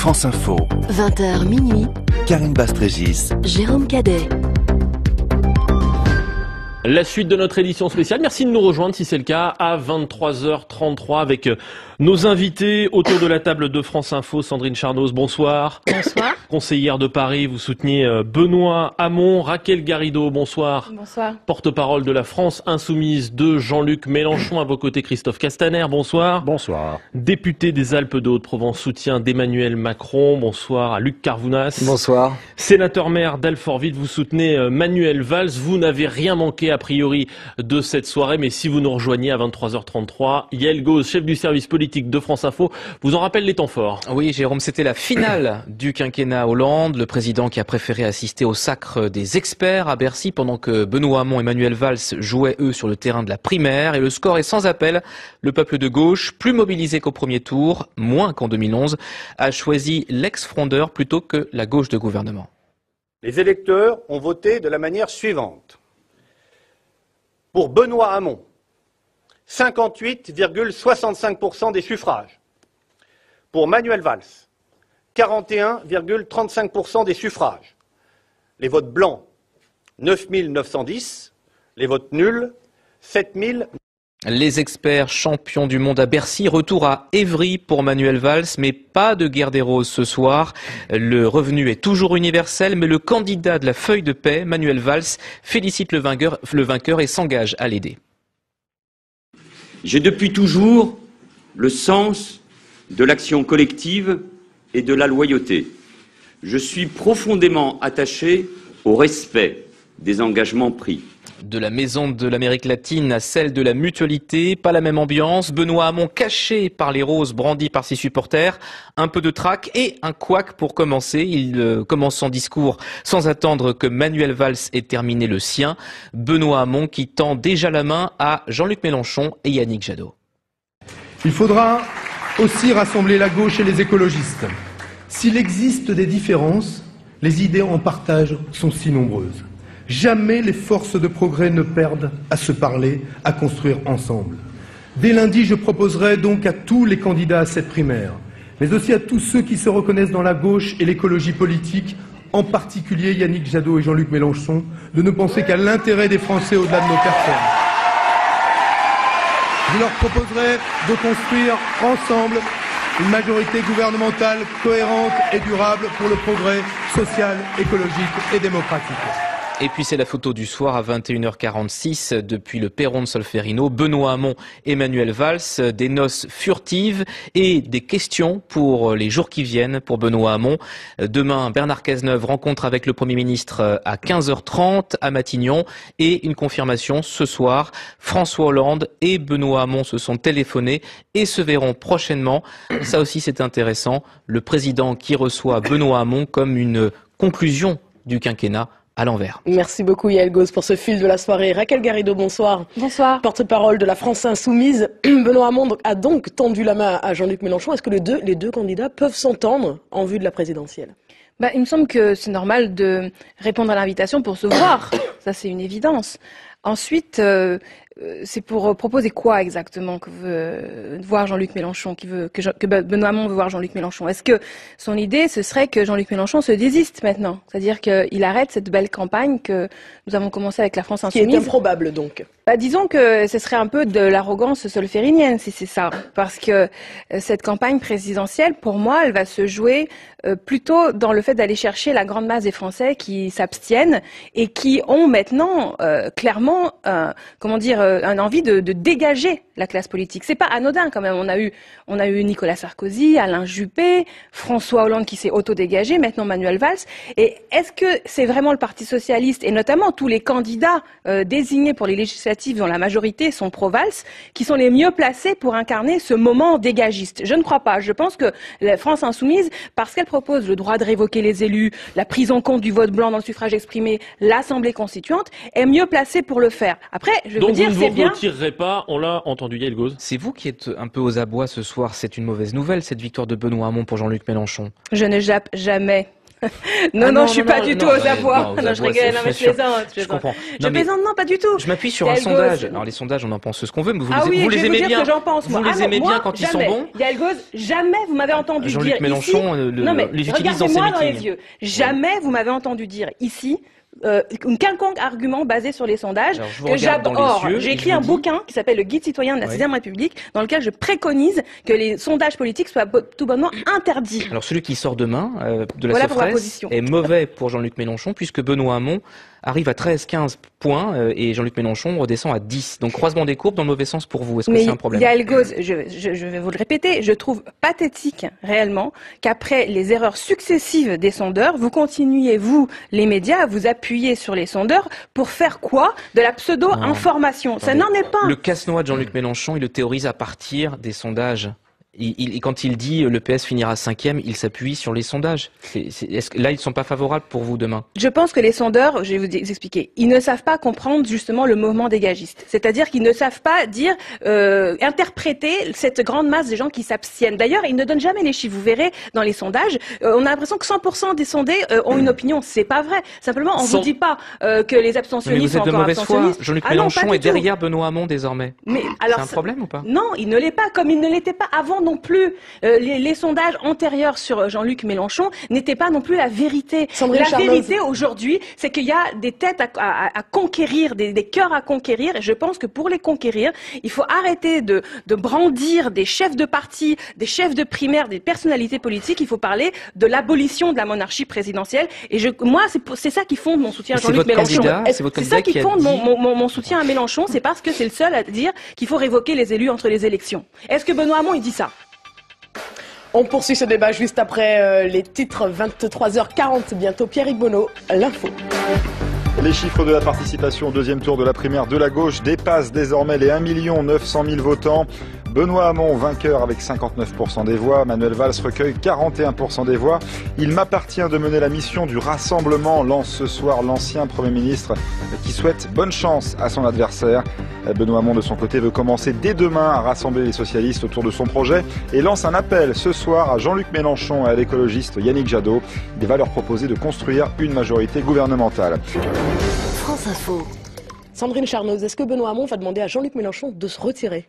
France Info. 20h minuit. Karine Bastrégis. Jérôme Cadet. La suite de notre édition spéciale. Merci de nous rejoindre si c'est le cas à 23h33 avec nos invités autour de la table de France Info. Sandrine Charnoz, bonsoir. Bonsoir. Conseillère de Paris, vous soutenez Benoît Hamon. Raquel Garrido, bonsoir. Bonsoir. Porte-parole de la France Insoumise de Jean-Luc Mélenchon. À vos côtés, Christophe Castaner, bonsoir. Bonsoir. Député des Alpes de Haute-Provence, soutien d'Emmanuel Macron. Bonsoir à Luc Carvounas. Bonsoar. Sénateur-maire d'Alfortville, vous soutenez Manuel Valls. Vous n'avez rien manqué a priori de cette soirée, mais si vous nous rejoignez à 23h33, Yael Gauz, chef du service politique de France Info, vous en rappelle les temps forts. Oui, Jérôme, c'était la finale du quinquennat Hollande, le président qui a préféré assister au sacre des experts à Bercy pendant que Benoît Hamon et Manuel Valls jouaient eux sur le terrain de la primaire, et le score est sans appel. Le peuple de gauche, plus mobilisé qu'au premier tour, moins qu'en 2011, a choisi l'ex-frondeur plutôt que la gauche de gouvernement. Les électeurs ont voté de la manière suivante. Pour Benoît Hamon, 58,65% des suffrages. Pour Manuel Valls, 41,35% des suffrages. Les votes blancs, 9 910. Les votes nuls, 7 000. Les experts champions du monde à Bercy, retour à Évry pour Manuel Valls, mais pas de guerre des roses ce soir. Le revenu est toujours universel, mais le candidat de la feuille de paix, Manuel Valls, félicite le vainqueur et s'engage à l'aider. J'ai depuis toujours le sens de l'action collective et de la loyauté. Je suis profondément attaché au respect des engagements pris. De la maison de l'Amérique latine à celle de la mutualité, pas la même ambiance. Benoît Hamon caché par les roses brandies par ses supporters, un peu de trac et un couac pour commencer. Il commence son discours sans attendre que Manuel Valls ait terminé le sien. Benoît Hamon qui tend déjà la main à Jean-Luc Mélenchon et Yannick Jadot. Il faudra aussi rassembler la gauche et les écologistes. S'il existe des différences, les idées en partage sont si nombreuses. Jamais les forces de progrès ne perdent à se parler, à construire ensemble. Dès lundi, je proposerai donc à tous les candidats à cette primaire, mais aussi à tous ceux qui se reconnaissent dans la gauche et l'écologie politique, en particulier Yannick Jadot et Jean-Luc Mélenchon, de ne penser qu'à l'intérêt des Français au-delà de nos personnes. Je leur proposerai de construire ensemble une majorité gouvernementale cohérente et durable pour le progrès social, écologique et démocratique. Et puis c'est la photo du soir à 21h46 depuis le perron de Solferino. Benoît Hamon, Emmanuel Valls, des noces furtives et des questions pour les jours qui viennent pour Benoît Hamon. Demain, Bernard Cazeneuve rencontre avec le Premier ministre à 15h30 à Matignon et une confirmation ce soir. François Hollande et Benoît Hamon se sont téléphonés et se verront prochainement. Ça aussi c'est intéressant. Le président qui reçoit Benoît Hamon comme une conclusion du quinquennat à l'envers. Merci beaucoup Yael Gauz pour ce fil de la soirée. Raquel Garrido, bonsoir. Bonsoir. Porte-parole de la France Insoumise. Benoît Hamon a donc tendu la main à Jean-Luc Mélenchon. Est-ce que les deux candidats peuvent s'entendre en vue de la présidentielle ? Il me semble que c'est normal de répondre à l'invitation pour se voir. Ça, c'est une évidence. Ensuite, c'est pour proposer quoi exactement que veut voir Jean-Luc Mélenchon, que Benoît Hamon veut voir Jean-Luc Mélenchon? Est-ce que son idée, ce serait que Jean-Luc Mélenchon se désiste maintenant? C'est-à-dire qu'il arrête cette belle campagne que nous avons commencé avec la France Insoumise. Qui est improbable donc. Disons que ce serait un peu de l'arrogance solférinienne, si c'est ça. Parce que cette campagne présidentielle, pour moi, elle va se jouer plutôt dans le fait d'aller chercher la grande masse des Français qui s'abstiennent et qui ont maintenant clairement, une envie de dégager la classe politique. C'est pas anodin quand même. On a eu Nicolas Sarkozy, Alain Juppé, François Hollande qui s'est auto-dégagé, maintenant Manuel Valls. Et est-ce que c'est vraiment le Parti socialiste et notamment tous les candidats désignés pour les législatives dont la majorité sont pro-Valls qui sont les mieux placés pour incarner ce moment dégagiste? Je ne crois pas. Je pense que la France Insoumise, parce qu'elle propose le droit de révoquer les élus, la prise en compte du vote blanc dans le suffrage exprimé, l'Assemblée constituante, est mieux placée pour le faire. Après, je veux dire, c'est bien. Donc vous ne retirerez pas, on l'a entendu Yael Gauz. C'est vous qui êtes un peu aux abois ce soir. C'est une mauvaise nouvelle, cette victoire de Benoît Hamon pour Jean-Luc Mélenchon. Je ne jappe jamais. Non, je suis pas du tout aux abois. Non, je rigole, non, mais je plaisante. Je comprends. Je plaisante, non, pas du tout. Je m'appuie sur un sondage. Alors les sondages, on en pense ce qu'on veut, mais vous les aimez bien. Vous les aimez bien quand ils sont bons. Yael Gauze, jamais vous m'avez entendu dire Jean-Luc Mélenchon les utilise dans ses meetings. Regardez-moi dans les yeux. Jamais vous m'avez entendu dire ici quelconque argument basé sur les sondages que j'abhorre. J'ai écrit un bouquin qui s'appelle Le Guide citoyen de la 6ème République, dans lequel je préconise que les sondages politiques soient tout bonnement interdits. Alors celui qui sort demain de la Sofres est mauvais pour Jean-Luc Mélenchon, puisque Benoît Hamon arrive à 13-15 points et Jean-Luc Mélenchon redescend à 10. Donc croisement des courbes dans le mauvais sens pour vous. Est-ce que c'est un problème? Yael Gauze, je vais vous le répéter, je trouve pathétique réellement qu'après les erreurs successives des sondeurs, vous continuiez, vous, les médias, à vous appuyer sur les sondeurs pour faire quoi? De la pseudo-information. Ça n'en est pas. Le casse-noix de Jean-Luc Mélenchon, il le théorise à partir des sondages. Quand il dit le PS finira 5e, il s'appuie sur les sondages. Est-ce que là, ils ne sont pas favorables pour vous demain? Je pense que les sondeurs, je vais vous expliquer, ils ne savent pas comprendre justement le mouvement dégagiste. C'est-à-dire qu'ils ne savent pas interpréter cette grande masse de gens qui s'abstiennent. D'ailleurs, ils ne donnent jamais les chiffres. Vous verrez dans les sondages, on a l'impression que 100% des sondés ont une opinion. C'est pas vrai. Simplement, on vous dit pas que les abstentionnistes sont encore abstentionnistes. Jean-Luc Mélenchon est derrière Benoît Hamon désormais. C'est un problème ou pas? Non, il ne l'est pas, comme il ne l'était pas avant non plus. Les sondages antérieurs sur Jean-Luc Mélenchon n'étaient pas non plus la vérité. La vérité aujourd'hui, c'est qu'il y a des têtes à conquérir, des cœurs à conquérir. Et je pense que pour les conquérir, il faut arrêter de brandir des chefs de parti, des chefs de primaire, des personnalités politiques. Il faut parler de l'abolition de la monarchie présidentielle. Et moi, c'est ça qui fonde mon soutien à Jean-Luc Mélenchon. C'est ça qui fonde mon soutien à Mélenchon. C'est parce que c'est le seul à dire qu'il faut révoquer les élus entre les élections. Est-ce que Benoît Hamon, il dit ça? On poursuit ce débat juste après les titres, 23h40. Bientôt Pierrick Bonneau, l'info. Les chiffres de la participation au deuxième tour de la primaire de la gauche dépassent désormais les 1 900 000 votants. Benoît Hamon, vainqueur avec 59% des voix. Manuel Valls recueille 41% des voix. Il m'appartient de mener la mission du rassemblement, lance ce soir l'ancien Premier ministre qui souhaite bonne chance à son adversaire. Benoît Hamon, de son côté, veut commencer dès demain à rassembler les socialistes autour de son projet et lance un appel ce soir à Jean-Luc Mélenchon et à l'écologiste Yannick Jadot. Il va leur proposer de construire une majorité gouvernementale. France Info. Sandrine Charnoz, est-ce que Benoît Hamon va demander à Jean-Luc Mélenchon de se retirer?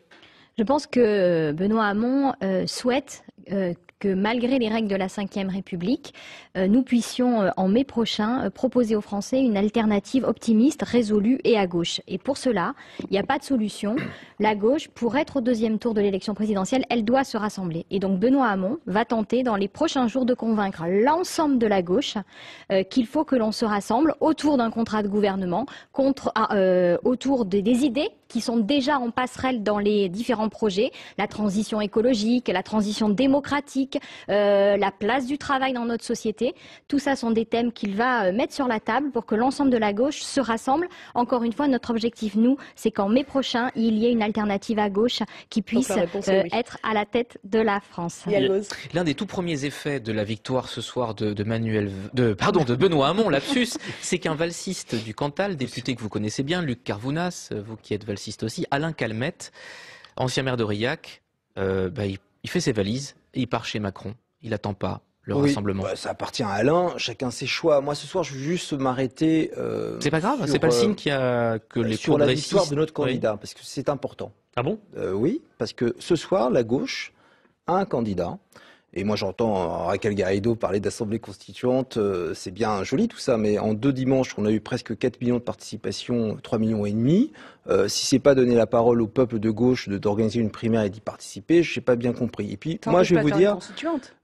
Je pense que Benoît Hamon souhaite que malgré les règles de la 5e République, nous puissions en mai prochain proposer aux Français une alternative optimiste, résolue et à gauche. Et pour cela, il n'y a pas de solution. La gauche, pour être au deuxième tour de l'élection présidentielle, elle doit se rassembler. Et donc Benoît Hamon va tenter dans les prochains jours de convaincre l'ensemble de la gauche qu'il faut que l'on se rassemble autour d'un contrat de gouvernement, autour des idées qui sont déjà en passerelle dans les différents projets, la transition écologique, la transition démocratique, la place du travail dans notre société. Tout ça sont des thèmes qu'il va mettre sur la table pour que l'ensemble de la gauche se rassemble. Encore une fois, notre objectif, nous, c'est qu'en mai prochain, il y ait une alternative à gauche qui puisse être à la tête de la France. L'un des tout premiers effets de la victoire ce soir de Benoît Hamon, lapsus, c'est qu'un valsiste du Cantal, député que vous connaissez bien, Luc Carvounas, vous qui êtes valsiste aussi, Alain Calmette, ancien maire d'Aurillac, il fait ses valises et il part chez Macron. Il n'attend pas le rassemblement. Ça appartient à Alain, chacun ses choix. Moi ce soir je veux juste m'arrêter c'est pas grave, c'est pas le signe que les sur la victoire de notre candidat, parce que c'est important. Ah bon? Oui, parce que ce soir la gauche a un candidat. Et moi j'entends Raquel Garrido parler d'assemblée constituante, c'est bien joli tout ça, mais en 2 dimanches on a eu presque 4 millions de participation, 3 millions et demi. Si c'est pas donner la parole au peuple de gauche d'organiser une primaire et d'y participer, je n'ai pas bien compris. Et puis moi je vais vous dire,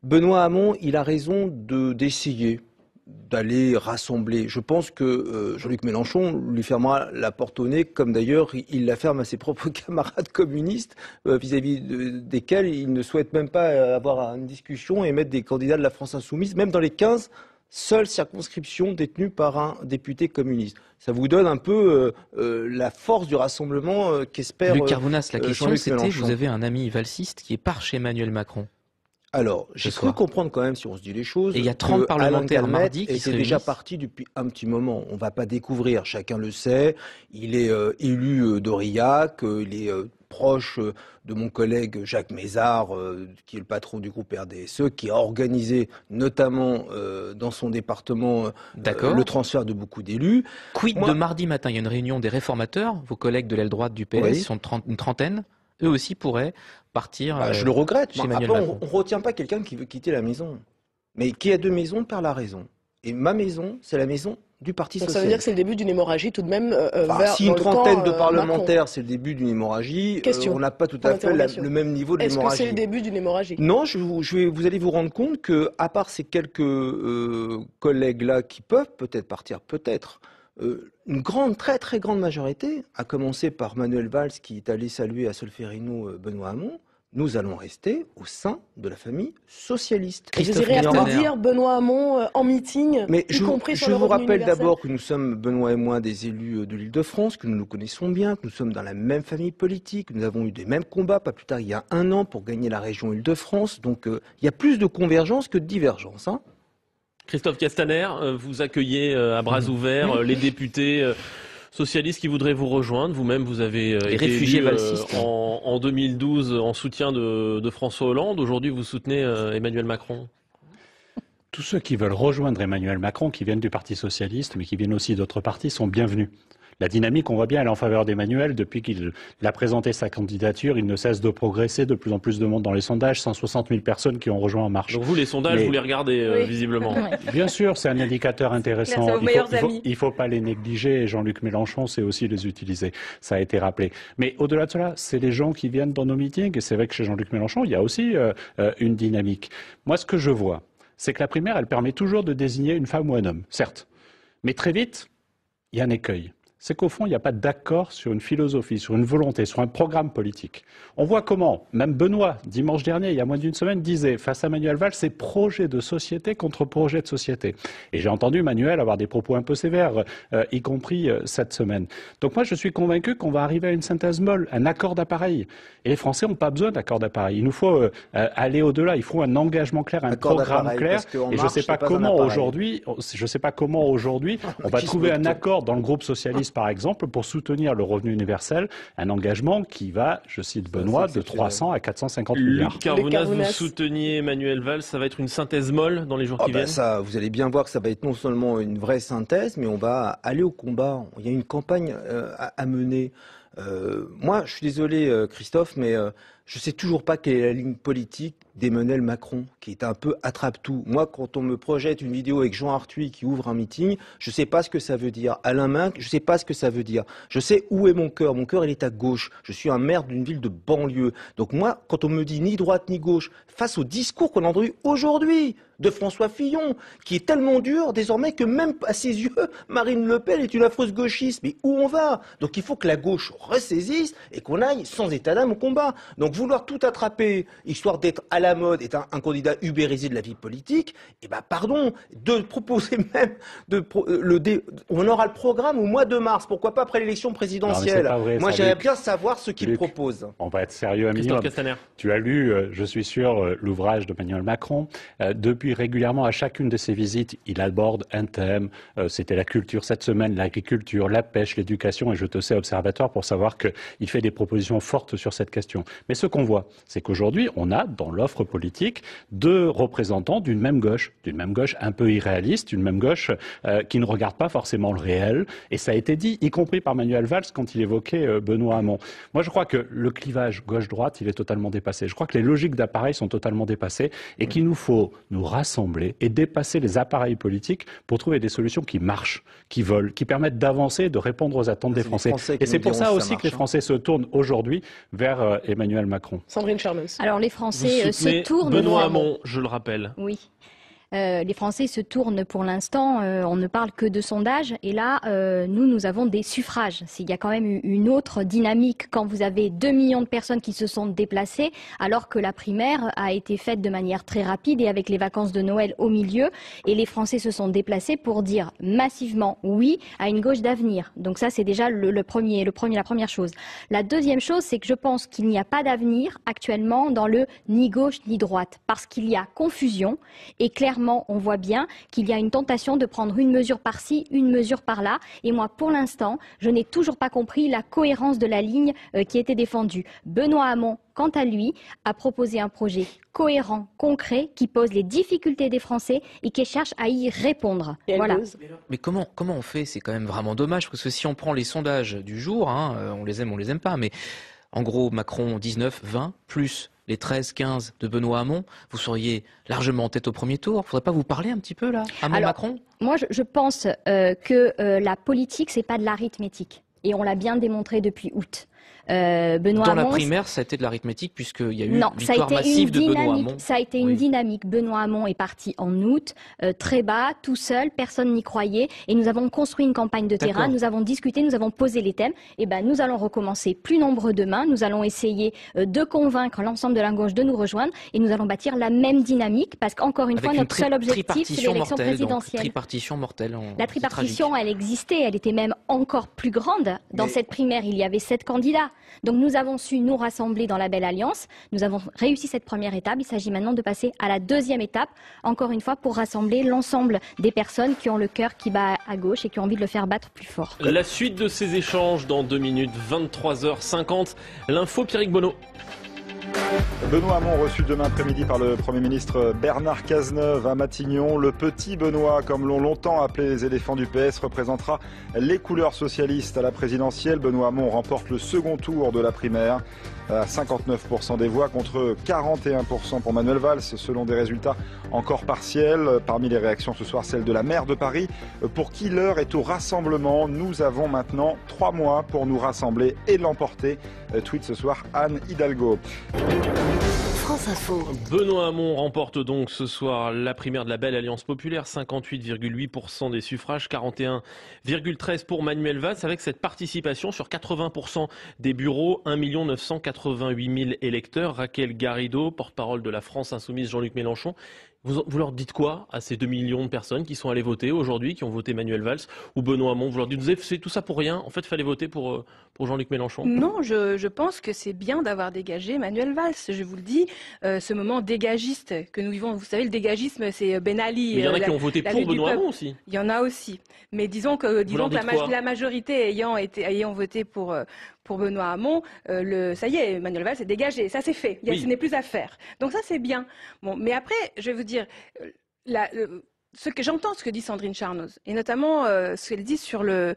Benoît Hamon, il a raison d'essayer d'aller rassembler. Je pense que Jean-Luc Mélenchon lui fermera la porte au nez, comme d'ailleurs il la ferme à ses propres camarades communistes, vis-à-vis desquels il ne souhaite même pas avoir une discussion et mettre des candidats de la France insoumise, même dans les 15 seules circonscriptions détenues par un député communiste. Ça vous donne un peu la force du rassemblement qu'espère Luc Carvounas, la question c'était, Mélenchon. Vous avez un ami valsiste qui est par chez Emmanuel Macron. Alors, j'ai cru comprendre quand même, si on se dit les choses, et il y a 30 parlementaires mardi qui étaient déjà partis depuis un petit moment. On ne va pas découvrir, chacun le sait. Il est élu d'Aurillac, il est proche de mon collègue Jacques Mézard, qui est le patron du groupe RDSE, qui a organisé notamment dans son département le transfert de beaucoup d'élus. Quid de mardi matin? Il y a une réunion des réformateurs, vos collègues de l'aile droite du PS, ils sont une trentaine. Eux aussi pourraient partir. Je le regrette. Chez Emmanuel Après, Macron. on ne retient pas quelqu'un qui veut quitter la maison. Mais qui a deux maisons perd la raison. Et ma maison, c'est la maison du Parti Donc socialiste. ça veut dire que c'est le début d'une hémorragie tout de même Si une trentaine de parlementaires, c'est le début d'une hémorragie, on n'a pas tout à fait le même niveau de l'hémorragie. Est-ce que c'est le début d'une hémorragie? Non, vous allez vous rendre compte que, à part ces quelques collègues-là qui peuvent peut-être partir, une très très grande majorité, à commencer par Manuel Valls qui est allé saluer à Solferino Benoît Hamon, nous allons rester au sein de la famille socialiste. Vous irez applaudir Benoît Hamon en meeting, y compris sur le Je vous revenu rappelle universel. d'abord que nous sommes, Benoît et moi, des élus de l'Île-de-France, que nous nous connaissons bien, que nous sommes dans la même famille politique, que nous avons eu des mêmes combats, pas plus tard il y a 1 an, pour gagner la région Île-de-France. Donc il y a plus de convergence que de divergence. Christophe Castaner, vous accueillez à bras ouverts les députés socialistes qui voudraient vous rejoindre. Vous-même, vous avez été réfugiés élu valsistes. en 2012 en soutien de François Hollande. Aujourd'hui, vous soutenez Emmanuel Macron. Tous ceux qui veulent rejoindre Emmanuel Macron, qui viennent du Parti socialiste, mais qui viennent aussi d'autres partis, sont bienvenus. La dynamique, on voit bien, elle est en faveur d'Emmanuel. Depuis qu'il a présenté sa candidature, il ne cesse de progresser, de plus en plus de monde dans les sondages, 160 000 personnes qui ont rejoint En Marche. Donc vous, les sondages, vous les regardez visiblement. Bien sûr, c'est un indicateur intéressant. Il ne faut pas les négliger, et Jean-Luc Mélenchon sait aussi les utiliser. Ça a été rappelé. Mais au-delà de cela, c'est les gens qui viennent dans nos meetings, et c'est vrai que chez Jean-Luc Mélenchon, il y a aussi une dynamique. Moi, ce que je vois, c'est que la primaire, elle permet toujours de désigner une femme ou un homme, certes. Mais très vite, il y a un écueil. C'est qu'au fond, il n'y a pas d'accord sur une philosophie, sur une volonté, sur un programme politique. On voit comment, même Benoît, dimanche dernier, il y a moins d'une semaine, disait, face à Manuel Valls, c'est projet de société contre projet de société. Et j'ai entendu Manuel avoir des propos un peu sévères, y compris cette semaine. Donc moi, je suis convaincu qu'on va arriver à une synthèse molle, un accord d'appareil. Et les Français n'ont pas besoin d'accord d'appareil. Il nous faut aller au-delà. Il faut un engagement clair, un programme clair. Et je ne sais pas comment aujourd'hui, on va trouver un accord dans le groupe socialiste, par exemple, pour soutenir le revenu universel, un engagement qui va, je cite Benoît, de 300 à 450 milliards. Luc Carvounas, vous souteniez Emmanuel Valls, ça va être une synthèse molle dans les jours qui viennent? Ça, vous allez bien voir que ça va être non seulement une vraie synthèse, mais on va aller au combat. Il y a une campagne à mener. Moi, je suis désolé, Christophe, mais je ne sais toujours pas quelle est la ligne politique d'Emmanuel Macron, qui est un peu attrape-tout. Moi, quand on me projette une vidéo avec Jean Arthuis qui ouvre un meeting, je ne sais pas ce que ça veut dire. Alain Minc, je ne sais pas ce que ça veut dire. Je sais où est mon cœur. Mon cœur, il est à gauche. Je suis un maire d'une ville de banlieue. Donc moi, quand on me dit ni droite ni gauche, face au discours qu'on a entendu aujourd'hui de François Fillon, qui est tellement dur désormais que même à ses yeux, Marine Le Pen est une affreuse gauchiste. Mais où on va? Donc il faut que la gauche ressaisisse et qu'on aille sans état d'âme au combat. Donc vouloir tout attraper, histoire d'être à la mode, est un candidat ubérisé de la vie politique, et pardon, de proposer même, on aura le programme au mois de mars, pourquoi pas après l'élection présidentielle. Moi j'aimerais bien savoir ce qu'il propose. On va être sérieux un minimum. Tu as lu, je suis sûr, l'ouvrage de Emmanuel Macron. Depuis régulièrement, à chacune de ses visites, il aborde un thème. C'était la culture cette semaine, l'agriculture, la pêche, l'éducation, et je te sais observateur pour savoir qu'il fait des propositions fortes sur cette question. Mais ce qu'on voit, c'est qu'aujourd'hui, on a dans l'offre politique 2 représentants d'une même gauche un peu irréaliste, une même gauche qui ne regarde pas forcément le réel. Et ça a été dit, y compris par Manuel Valls quand il évoquait Benoît Hamon. Moi, je crois que le clivage gauche-droite, il est totalement dépassé. Je crois que les logiques d'appareil sont totalement dépassées et qu'il nous faut nous rassembler et dépasser les appareils politiques pour trouver des solutions qui marchent, qui volent, qui permettent d'avancer, de répondre aux attentes des Français. Et c'est pour ça aussi que les Français se tournent aujourd'hui vers Emmanuel Macron. Sandrine Schermens. Alors les Français se tournent... Benoît Hamon, je le rappelle. Oui. Les Français se tournent pour l'instant, on ne parle que de sondages et là nous avons des suffrages. Il y a quand même une autre dynamique quand vous avez 2 millions de personnes qui se sont déplacées alors que la primaire a été faite de manière très rapide et avec les vacances de Noël au milieu, et les Français se sont déplacés pour dire massivement oui à une gauche d'avenir. Donc ça c'est déjà la première chose. La deuxième chose, c'est que je pense qu'il n'y a pas d'avenir actuellement dans le ni gauche ni droite parce qu'il y a confusion et clairement clairement, on voit bien qu'il y a une tentation de prendre une mesure par-ci, une mesure par-là. Et moi, pour l'instant, je n'ai toujours pas compris la cohérence de la ligne qui était défendue. Benoît Hamon, quant à lui, a proposé un projet cohérent, concret, qui pose les difficultés des Français et qui cherche à y répondre. Voilà. Mais comment on fait? C'est quand même vraiment dommage, parce que si on prend les sondages du jour, on les aime pas, mais en gros, Macron 19, 20, plus les 13, 15 de Benoît Hamon, vous seriez largement en tête au premier tour. Faudrait pas vous parler un petit peu, là, Hamon-Macron? Moi, je pense que la politique, c'est pas de l'arithmétique. Et on l'a bien démontré depuis août. Benoît Hamon, la primaire, ça a été de l'arithmétique puisqu'il y a eu une victoire massive de Benoît Hamon. Ça a été une dynamique. Benoît Hamon est parti en août, très bas, tout seul, personne n'y croyait. Et nous avons construit une campagne de terrain, nous avons discuté, nous avons posé les thèmes. Et nous allons recommencer plus nombreux demain. Nous allons essayer de convaincre l'ensemble de la gauche de nous rejoindre. Et nous allons bâtir la même dynamique parce qu'encore une fois, notre seul objectif, c'est l'élection présidentielle. Tripartition mortelle. La tripartition, elle existait. Elle était même encore plus grande. Dans cette primaire, il y avait 7 candidats. Donc nous avons su nous rassembler dans la belle alliance. Nous avons réussi cette première étape. Il s'agit maintenant de passer à la deuxième étape, encore une fois, pour rassembler l'ensemble des personnes qui ont le cœur qui bat à gauche et qui ont envie de le faire battre plus fort. La suite de ces échanges dans 2 minutes, 23h50. L'info, Pierrick Bonneau. Benoît Hamon reçu demain après-midi par le Premier ministre Bernard Cazeneuve à Matignon. Le petit Benoît, comme l'ont longtemps appelé les éléphants du PS, représentera les couleurs socialistes à la présidentielle. Benoît Hamon remporte le second tour de la primaire à 59% des voix contre 41% pour Manuel Valls, selon des résultats encore partiels. Parmi les réactions ce soir, celle de la maire de Paris, pour qui l'heure est au rassemblement. Nous avons maintenant 3 mois pour nous rassembler et l'emporter. Tweet ce soir Anne Hidalgo. France Info. Benoît Hamon remporte donc ce soir la primaire de la Belle Alliance Populaire, 58,8% des suffrages, 41,13% pour Manuel Valls, avec cette participation sur 80% des bureaux, 1 988 000 électeurs. Raquel Garrido, porte-parole de la France Insoumise, Jean-Luc Mélenchon. Vous leur dites quoi à ces 2 millions de personnes qui sont allées voter aujourd'hui, qui ont voté Manuel Valls ou Benoît Hamon? Vous leur dites, c'est tout ça pour rien? En fait, il fallait voter pour Jean-Luc Mélenchon. Non, je pense que c'est bien d'avoir dégagé Manuel Valls. Je vous le dis, ce moment dégagiste que nous vivons, vous savez, le dégagisme, c'est Ben Ali. Mais il y en a qui ont voté pour Benoît Hamon aussi. Il y en a aussi. Mais disons que la majorité ayant voté pour Benoît Hamon, ça y est, Manuel Valls est dégagé, ça c'est fait, ce n'est plus à faire. Donc ça c'est bien. Bon, mais après, je vais vous dire, ce que dit Sandrine Charnoz, et notamment ce qu'elle dit sur le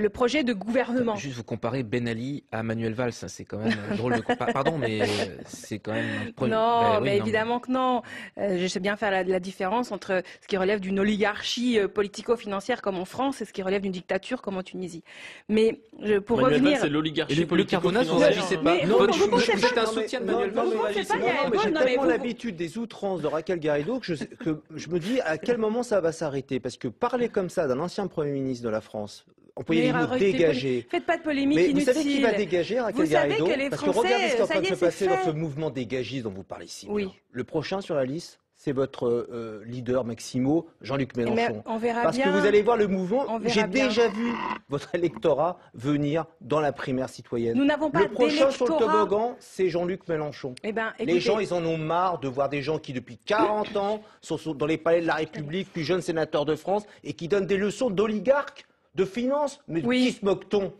projet de gouvernement. Juste vous comparez Ben Ali à Manuel Valls, c'est quand même drôle de comparer. Pardon, mais c'est quand même un premier... Non, mais évidemment que non. Je sais bien faire la différence entre ce qui relève d'une oligarchie politico-financière comme en France et ce qui relève d'une dictature comme en Tunisie. Mais pour Manuel revenir... Valls, c'est l'oligarchie politico-financière. Vous réagissez pas. Non, vous êtes un soutien de Manuel Valls. J'ai tellement l'habitude des outrances de Raquel Garrido que je me dis à quel moment ça va s'arrêter, parce que parler comme ça d'un ancien Premier ministre de la France, employez-vous dégager. Faites pas de polémique mais inutile. vous savez qui va dégager, Raquel Garrido? Parce que regardez ce qui est en train de se passer dans ce mouvement dégagiste dont vous parlez si bien. Le prochain sur la liste, c'est votre leader Maximo, Jean-Luc Mélenchon. On verra parce bien. Que vous allez voir le mouvement. J'ai déjà vu votre électorat venir dans la primaire citoyenne. Nous n'avons pas d'électorat. Le prochain sur le toboggan, c'est Jean-Luc Mélenchon. Écoutez, les gens, ils en ont marre de voir des gens qui, depuis 40 ans, sont dans les palais de la République, plus jeunes sénateurs de France, et qui donnent des leçons d'oligarques, de finances. Mais qui se moque-t-on?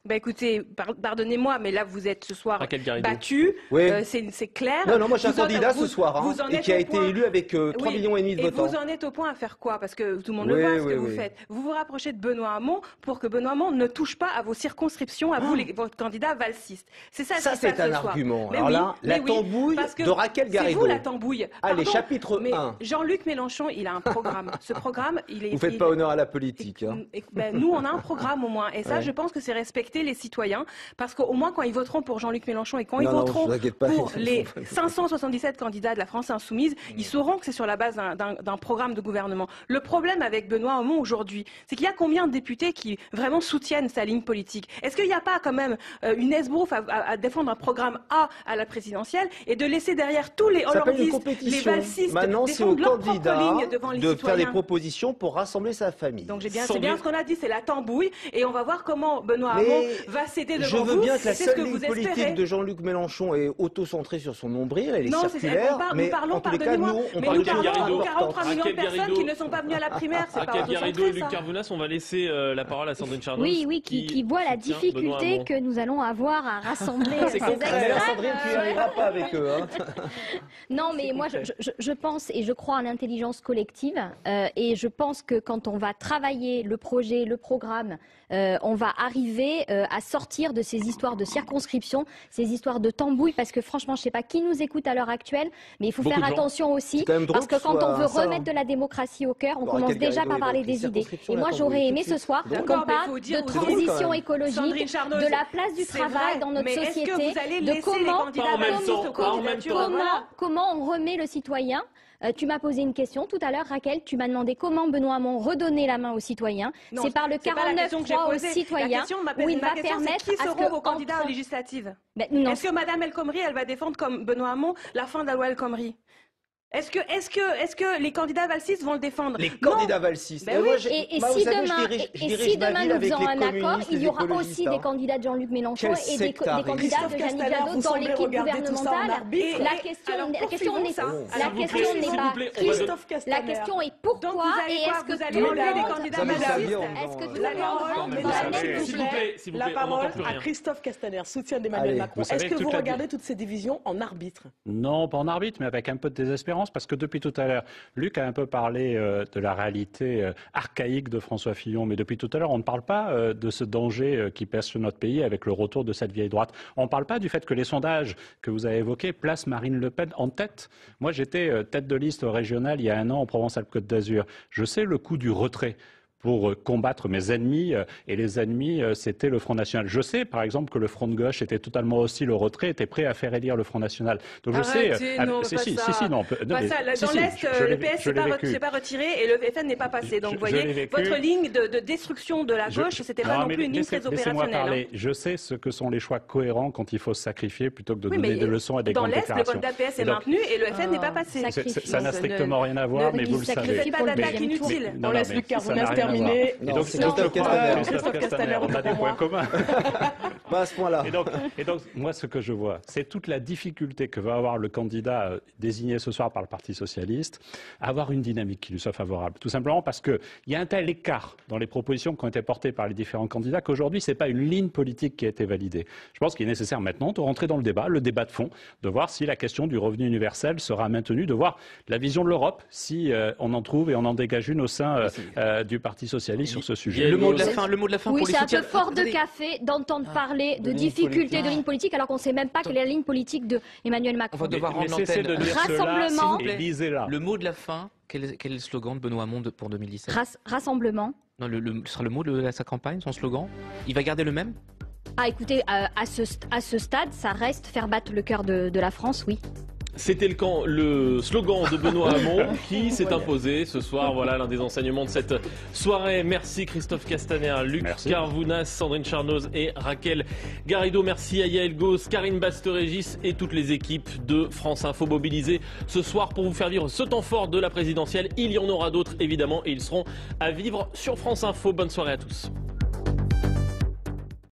Écoutez, pardonnez-moi, mais là vous êtes ce soir battu, c'est clair. Non, moi j'ai un candidat ce soir et qui a été élu avec 3,5 millions de votants. Et vous en êtes au point à faire quoi? Parce que tout le monde le voit ce que vous faites. Vous vous rapprochez de Benoît Hamon pour que Benoît Hamon ne touche pas à vos circonscriptions, à vous, votre candidat valsiste. C'est ça. Ça c'est un argument. Alors là, la tambouille de Raquel Garrido. C'est vous la tambouille. Allez, chapitre 1. Jean-Luc Mélenchon, il a un programme. Ce programme, il est. Vous faites pas honneur à la politique. Nous, on a un programme au moins, et ça, je pense que c'est respecter les citoyens, parce qu'au moins quand ils voteront pour Jean-Luc Mélenchon et quand ils voteront pour les 577 candidats de la France Insoumise, ils sauront que c'est sur la base d'un programme de gouvernement. Le problème avec Benoît Hamon aujourd'hui, c'est qu'il y a combien de députés qui vraiment soutiennent sa ligne politique? Est-ce qu'il n'y a pas quand même une esbrouffe à défendre un programme A à la présidentielle et de laisser derrière tous les hollandistes, les valsistes, défendre leur propre ligne devant les citoyens? De faire des propositions pour rassembler sa famille. Donc c'est bien ce qu'on a dit, c'est la tambouille, et on va voir comment Benoît Hamon va céder devant Je veux vous. bien que la C'est ce seule que vous ligne politique espérez. de Jean-Luc Mélenchon est auto-centrée sur son nombril, elle est Non, circulaire, mais nous en tous les cas, nous, on parle de choses nous importantes. 43 millions de personnes qui ne sont pas venues à la primaire, c'est pas Raquel Garrido et auto-centré, Luc ça. Carvounas, on va laisser la parole à Sandrine Charnos. Oui, qui voit la soutient Benoît difficulté Hamon. que nous allons avoir à rassembler ces concret. extrêmes. Sandrine, tu n'y arriveras pas avec eux. Hein. Non, mais moi, je pense et je crois en l'intelligence collective. Et je pense que quand on va travailler le projet, le programme, on va arriver à sortir de ces histoires de circonscription, ces histoires de tambouille, parce que franchement, je ne sais pas qui nous écoute à l'heure actuelle, mais il faut faire attention aussi, parce que quand on veut remettre de la démocratie au cœur, on commence déjà par parler des idées. Et moi, j'aurais aimé ce soir qu'on parle de transition écologique, de la place du travail dans notre société, de comment on remet le citoyen. Tu m'as posé une question tout à l'heure, Raquel. Tu m'as demandé comment Benoît Hamon redonnait la main aux citoyens. C'est par le 49-3 aux citoyens où il va permettre qui seront vos candidats aux législatives. Est-ce que Madame El Khomri, elle va défendre comme Benoît Hamon la fin de la loi El Khomri? Est-ce que les candidats valsistes vont le défendre? Les candidats valsistes. Et si demain nous faisons un accord, il y aura aussi des candidats de Jean-Luc Mélenchon et des candidats de Jeanine Jadot dans l'équipe gouvernementale. La question n'est pas la question est pourquoi et est-ce que tout le monde la parole à Christophe Castaner, soutien d'Emmanuel Macron. Est-ce que vous regardez toutes ces divisions en arbitre? Non, pas en arbitre, mais avec un peu de désespérance. Parce que depuis tout à l'heure, Luc a un peu parlé de la réalité archaïque de François Fillon, mais depuis tout à l'heure, on ne parle pas de ce danger qui pèse sur notre pays avec le retour de cette vieille droite. On ne parle pas du fait que les sondages que vous avez évoqués placent Marine Le Pen en tête. Moi, j'étais tête de liste régionale il y a un an en Provence-Alpes-Côte d'Azur. Je sais le coût du retrait pour combattre mes ennemis, et les ennemis, c'était le Front National. Je sais, par exemple, que le Front de gauche était totalement hostile au retrait, était prêt à faire élire le Front National. Donc Arrêtez, je sais... non, dans l'Est, le PS s'est pas retiré et le FN n'est pas passé. Donc, vous voyez, votre ligne de destruction de la gauche, c'était pas non plus une ligne très opérationnelle. Parler. Je sais ce que sont les choix cohérents quand il faut se sacrifier plutôt que de donner des leçons et des grandes déclarations. Dans l'Est, le vote d'APS est maintenu et le FN n'est pas passé. Ça n'a strictement rien à voir, mais vous le savez. C'est pas d'attaque inutile. On laisse Luc Carvounas terminer. Et donc, Christophe Castaner, on a des points communs. Pas à ce point-là. Et donc, moi, ce que je vois, c'est toute la difficulté que va avoir le candidat désigné ce soir par le Parti socialiste à avoir une dynamique qui lui soit favorable. Tout simplement parce qu'il y a un tel écart dans les propositions qui ont été portées par les différents candidats qu'aujourd'hui, c'est pas une ligne politique qui a été validée. Je pense qu'il est nécessaire maintenant de rentrer dans le débat de fond, de voir si la question du revenu universel sera maintenue, de voir la vision de l'Europe, si on en trouve et on en dégage une au sein du Parti socialiste sur ce sujet. Le mot de la fin oui, pour les soutiens. c'est un peu fort de café d'entendre parler de difficultés de ligne politique alors qu'on ne sait même pas quelle est la ligne politique de Emmanuel Macron. On va devoir rendre l'antenne. Rassemblement. Et lisez-la. Le mot de la fin, quel est le slogan de Benoît Hamon pour 2017? Rassemblement. Non, ce sera le mot de sa campagne, son slogan. Il va garder le même? Ah, écoutez, à ce stade, ça reste faire battre le cœur de la France, oui. C'était le slogan de Benoît Hamon qui s'est imposé ce soir. Voilà l'un des enseignements de cette soirée. Merci Christophe Castaner, Luc Carvounas, Sandrine Charnos et Raquel Garrido. Merci à Yael Gauze, Karine Baste-Régis et toutes les équipes de France Info mobilisées ce soir pour vous faire vivre ce temps fort de la présidentielle. Il y en aura d'autres évidemment et ils seront à vivre sur France Info. Bonne soirée à tous.